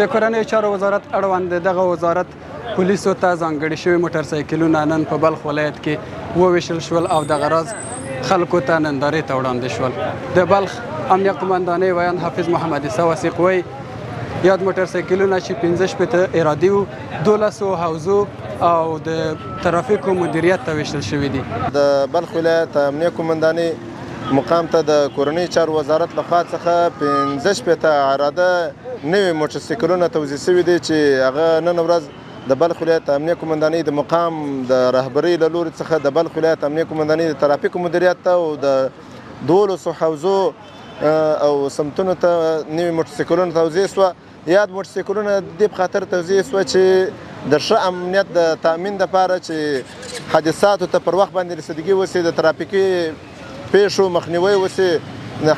د کورنیو چارو وزارت اړوند دغه وزارت پولیسو ته ځانګړي شوي موټرسایکلونه نن په بلخ ولایت کې وویشل شول او دغه راز خلکو ته نندارې ته وړاندې شول. د بلخ امنیه قمندانۍ ویاند حافظ محمد عیسی وثیق وایي یاد موټرسایکلونه چې 15 ارادي وو 12 حوزو او د ترافیکو مدیریت ته ویشل شوي دي. د بلخ ولایت امنیه قمندانۍ مقام ته د کورنیو چارو وزارت لخوا څخه 15 عراده نوي موټرسایکلونه توزیع شوي دي چې هغه نن ورځ د بلخ ولایت امنیه قمندانۍ د مقام د رهبرۍ له لوري څخه د بلخ ولایت امنیه قمندانۍ د ترافیکو مدیریت ته او د 12 حوزو او سمتونو ته نوي موټرسایکلونه توزیع شوه. یاد موټرسایکلونه د دې په خاطر توزیع شوه چې د ښه امنیت د تامین دپاره چې حادثاتو ته پر وخت باندې رسیدګي وشي، د ترافیکي پیښو مخنیوی وشي،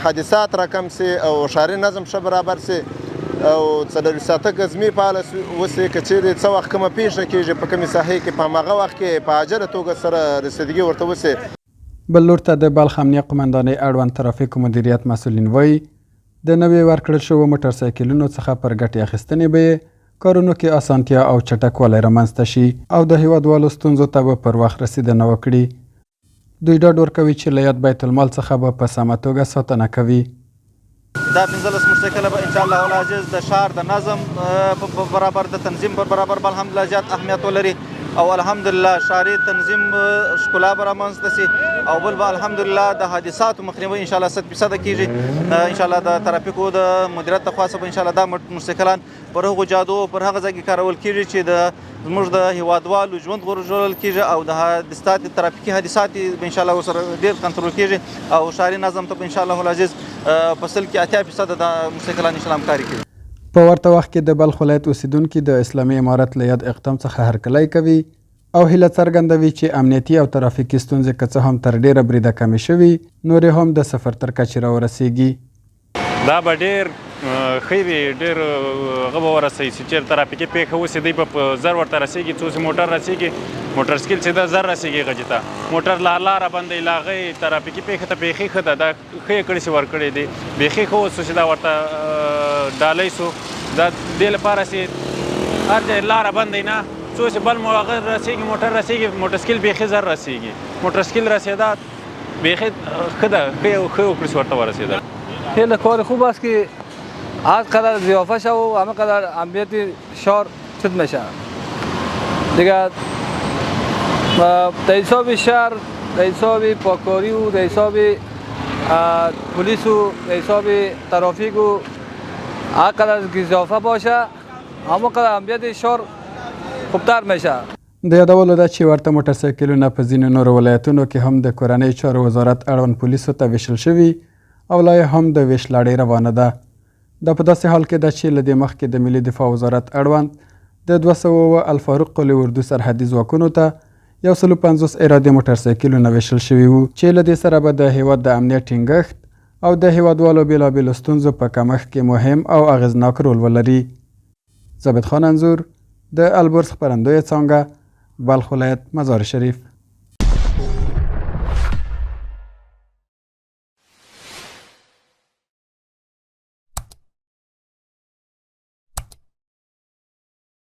حادثات راکم شي او ښاري نظم ښه برابر شي او 4 ساعته ګزمي فعاله وشي. که چیرې څه وخت کومه پیښه کېږي په کومې ساحې کې په هماغه وخت کې په عاجله توګه سره رسیدګي ورته وشي. بل لور ته د بلخ امنیه قمندانۍ اړوند ترافیکو مدیریت مسؤلین وایي د نوي ورکړل شوو موټرسایکلونو څخه پر ګټې اخیستنې به یې کارونو کې اسانتیا او چټکوالی رامنځته شي او د هیوادوالو ستونزو ته به پر وخت رسیدنه وکړي. دوی ډاډ ورکوي چې له یاد بیت المال څخه به په سمه توګه ساتنه کوي. دا 15 موټرسایکله به ان شاء الله العزیز د ښار د نظم په برابر د تنظیم پر برابر به الحمدلله زیات اهمیت ولري او الحمدلله ښاري تنظیم ښکلا به رامنځته سي او بل به الحمدلله د حادثاتو مخنیوی ان شاء الله 100% کیږي. ان شاء الله د ترافیکو د مدیریت لخوا څخه ان شاء الله دا موټرسایکلان پر هغو جادو پر هغه ځای کې کارول کیږي چې د زموږ د هیوادوالو ژوند ژغورل کیږي او د حادثات ترافیکي حادثات ان شاء الله سره ډیر کنټرول کیږي او ښاري نظم ته ان شاء الله العزیز فصل کې 80% د موټرسایکلان ان شاء الله همکاري کوي. په ورته وخت کې د بلخ ولایت اوسیدونکي د اسلامي امارت له یاد اقدام څخه هرکلی کوي او هیله څرګندوي چې امنیتي او ترافیکي ستونزې که څه هم تر ډیره بریده کمې شوي نورې هم د صفر تر کچې راورسیږي. دا به ډیر ښه وي، ډیر هغه به ورسوي چې چېرې ترافیکي پیښه وشي دی به په زر ورته رسیږي، څو چې موټر رسیږي موټرسایکل چې ده زر رسیږي هغه چې ته موټر لا لاره بندوي لا هغې ترافیکي پیښه ته بیخي ښه ده، دا ښه یې کړي چې ورکړی دی بیخي ښه اوس چې دا ورته ډالۍ شو. دا دې لپاره چې هر ځای لاره بندوي نه څو چې بل مو هغه رسیږي موټر رسیږي موټرسایکل بیخي زر رسیږي، موټرسایکل رسیده بیخی ښه ده، ښه وکړي چې ورته ورسېدل. خیلی کار خوب است که هر قدر ضیافه شد و همه قدر امنیت شهر چیز میشه دیگه در حساب شهر، در حساب پاکاری و در حساب پلیس و در حساب ترافیک و هر قدر اضافه باشه همه قدر امنیت شهر خوبتر میشه. د یادولو ده چې ورته موټرسایکلونه په ځینو نورو ولایتونو کې هم د کورنیو چارو وزارت اړوند پولیسو ته ویشل شوي او لا هم د ویش لړۍ روانه ده. دا په داسې حال کې ده چې له دې مخکې د ملي دفاع وزارت اړوند د 200 الفاروق قلي اردو سرحدي ځواکونو ته 150 ارادي موټرسایکلونه ویشل شوي وو چې له دې سره به د هیواد د امنیت ټینګښت او د هیوادوالو بېلابېلو ستونزو په کمښت کې مهم او اغېزناک رول ولري. ثابت خان انځور د البرز خپرندویه څانګه بلخ ولایت مزار شریف.